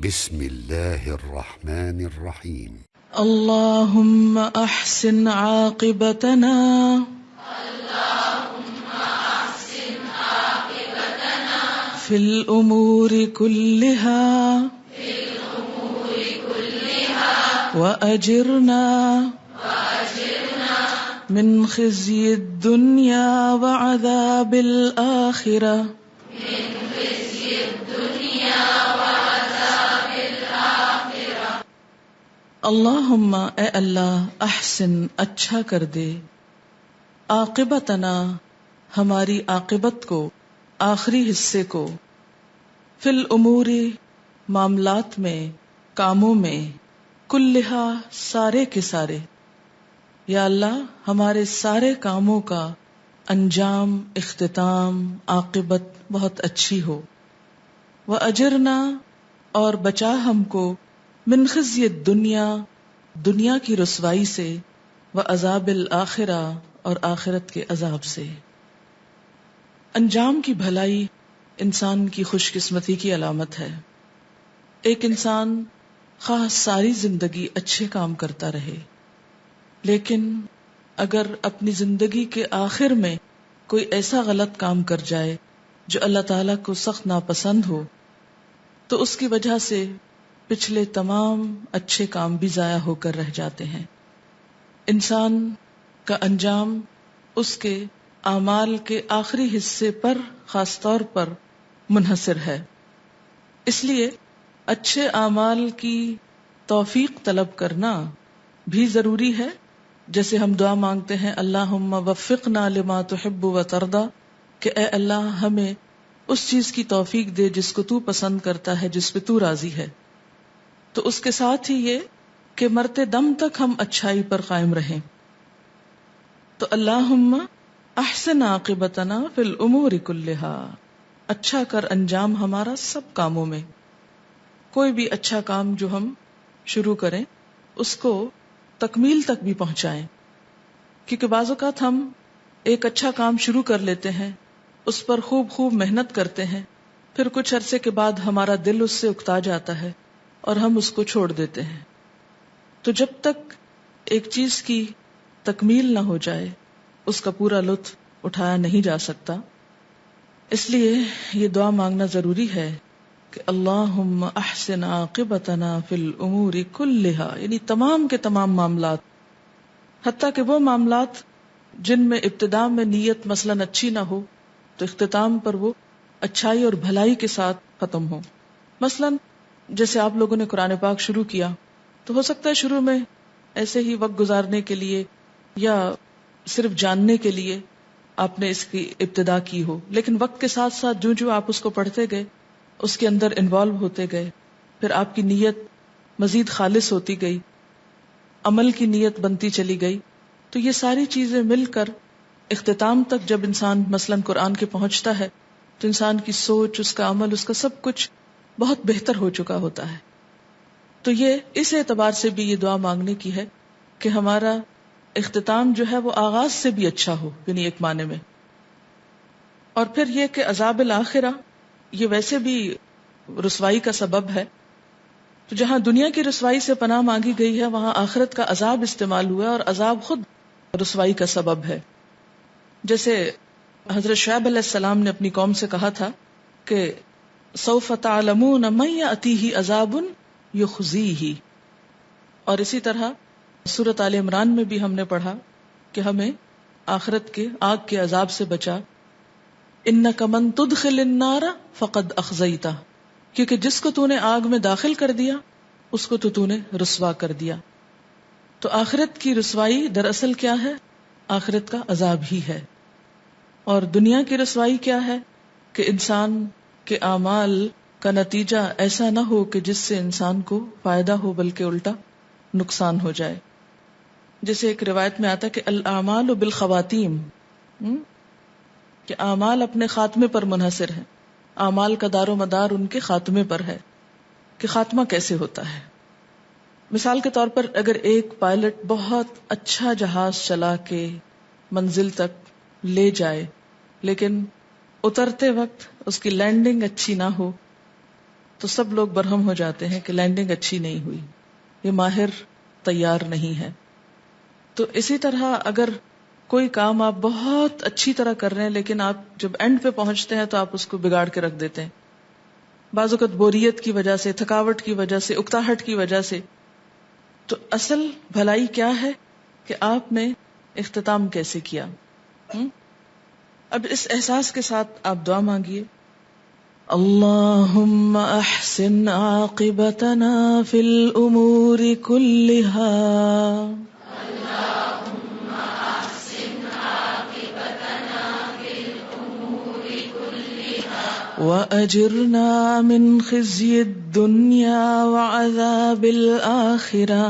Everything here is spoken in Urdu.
بسم الله الرحمن الرحيم. اللهم احسن عاقبتنا في الامور كلها واجرنا من خزي الدنيا وعذاب الاخرة. اللہم اے اللہ احسن اچھا کر دے عاقبتنا ہماری عاقبت کو، آخری حصے کو، فی الامور معاملات میں، کاموں میں، کلہا سارے کے سارے، یا اللہ ہمارے سارے کاموں کا انجام، اختتام، عاقبت بہت اچھی ہو، وَأَجِرْنَا اور بچا ہم کو من خزی الدنیا دنیا کی رسوائی سے، وعذاب الآخرہ اور آخرت کے عذاب سے۔ انجام کی بھلائی انسان کی خوش قسمتی کی علامت ہے۔ ایک انسان خواہ ساری زندگی اچھے کام کرتا رہے، لیکن اگر اپنی زندگی کے آخر میں کوئی ایسا غلط کام کر جائے جو اللہ تعالیٰ کو سخت ناپسند ہو، تو اس کی وجہ سے پچھلے تمام اچھے کام بھی ضائع ہو کر رہ جاتے ہیں۔ انسان کا انجام اس کے اعمال کے آخری حصے پر خاص طور پر منحصر ہے۔ اس لیے اچھے اعمال کی توفیق طلب کرنا بھی ضروری ہے، جیسے ہم دعا مانگتے ہیں اللہم وفقنا لما تحب و ترضی، کہ اے اللہ ہمیں اس چیز کی توفیق دے جس کو تو پسند کرتا ہے، جس پہ تو راضی ہے۔ تو اس کے ساتھ ہی یہ کہ مرتے دم تک ہم اچھائی پر قائم رہیں۔ تو اللہم احسن عاقبتنا فی الامور کلہا، اچھا کر انجام ہمارا سب کاموں میں۔ کوئی بھی اچھا کام جو ہم شروع کریں اس کو تکمیل تک بھی پہنچائیں، کیونکہ بعض اوقات ہم ایک اچھا کام شروع کر لیتے ہیں، اس پر خوب محنت کرتے ہیں، پھر کچھ عرصے کے بعد ہمارا دل اس سے اکتا جاتا ہے اور ہم اس کو چھوڑ دیتے ہیں۔ تو جب تک ایک چیز کی تکمیل نہ ہو جائے اس کا پورا لطف اٹھایا نہیں جا سکتا۔ اس لیے یہ دعا مانگنا ضروری ہے کہ اللہم احسن عاقبتنا فی الامور کلہا، یعنی تمام کے تمام معاملات، حتیٰ کہ وہ معاملات جن میں ابتدا میں نیت مثلاً اچھی نہ ہو تو اختتام پر وہ اچھائی اور بھلائی کے ساتھ ختم ہو۔ مثلاً جیسے آپ لوگوں نے قرآن پاک شروع کیا تو ہو سکتا ہے شروع میں ایسے ہی وقت گزارنے کے لیے یا صرف جاننے کے لیے آپ نے اس کی ابتدا کی ہو، لیکن وقت کے ساتھ ساتھ جو آپ اس کو پڑھتے گئے، اس کے اندر انوالو ہوتے گئے، پھر آپ کی نیت مزید خالص ہوتی گئی، عمل کی نیت بنتی چلی گئی، تو یہ ساری چیزیں مل کر اختتام تک جب انسان مثلاً قرآن کے پہنچتا ہے تو انسان کی سوچ، اس کا عمل، اس کا سب کچھ بہت بہتر ہو چکا ہوتا ہے۔ تو یہ اس اعتبار سے بھی یہ دعا مانگنے کی ہے کہ ہمارا اختتام جو ہے وہ آغاز سے بھی اچھا ہو، یعنی ایک معنی میں۔ اور پھر یہ کہ عذاب الآخرہ یہ ویسے بھی رسوائی کا سبب ہے، تو جہاں دنیا کی رسوائی سے پناہ مانگی گئی ہے وہاں آخرت کا عذاب استعمال ہوا، اور عذاب خود رسوائی کا سبب ہے۔ جیسے حضرت شعیب علیہ السلام نے اپنی قوم سے کہا تھا کہ سوف تعلمون من یأتیہ عذاب یخزیہ، اور اسی طرح سورۃ آل عمران میں بھی ہم نے پڑھا کہ ہمیں آخرت کے آگ کے عذاب سے بچا، انک من تدخل النار فقد اخزیتہ، کیونکہ جس کو تو نے آگ میں داخل کر دیا اس کو تو نے رسوا کر دیا۔ تو آخرت کی رسوائی دراصل کیا ہے؟ آخرت کا عذاب ہی ہے۔ اور دنیا کی رسوائی کیا ہے؟ کہ انسان کے اعمال کا نتیجہ ایسا نہ ہو کہ جس سے انسان کو فائدہ ہو بلکہ الٹا نقصان ہو جائے۔ جیسے ایک روایت میں آتا ہے کہ الاعمال بالخواتیم، کہ اعمال اپنے خاتمے پر منحصر ہیں، اعمال کا دار و مدار ان کے خاتمے پر ہے کہ خاتمہ کیسے ہوتا ہے۔ مثال کے طور پر اگر ایک پائلٹ بہت اچھا جہاز چلا کے منزل تک لے جائے لیکن اترتے وقت اس کی لینڈنگ اچھی نہ ہو تو سب لوگ برہم ہو جاتے ہیں کہ لینڈنگ اچھی نہیں ہوئی، یہ ماہر تیار نہیں ہے. تو اسی طرح اگر کوئی کام آپ بہت اچھی طرح کر رہے ہیں لیکن آپ جب اینڈ پہ پہنچتے ہیں تو آپ اس کو بگاڑ کے رکھ دیتے ہیں، بعض اوقات بوریت کی وجہ سے، تھکاوٹ کی وجہ سے، اکتاہٹ کی وجہ سے. تو اصل بھلائی کیا ہے کہ آپ نے اختتام کیسے کیا. اب اس احساس کے ساتھ آپ دعا مانگیے، اللہم احسن عاقبتنا فی الامور کلہا وأجرنا من خزي الدنيا وعذاب الآخرة